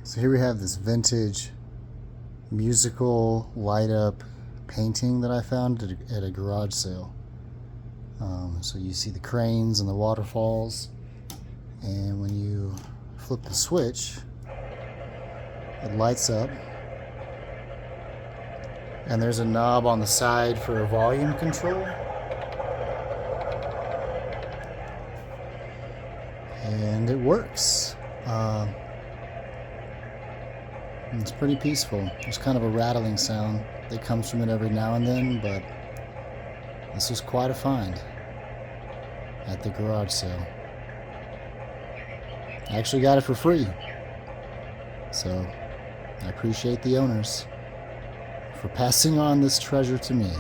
So here we have this vintage musical light-up painting that I found at a garage sale. So you see the cranes and the waterfalls, and when you flip the switch, it lights up, and there's a knob on the side for a volume control, and it works. It's pretty peaceful. There's kind of a rattling sound that comes from it every now and then, but this was quite a find at the garage sale. I actually got it for free, so I appreciate the owners for passing on this treasure to me.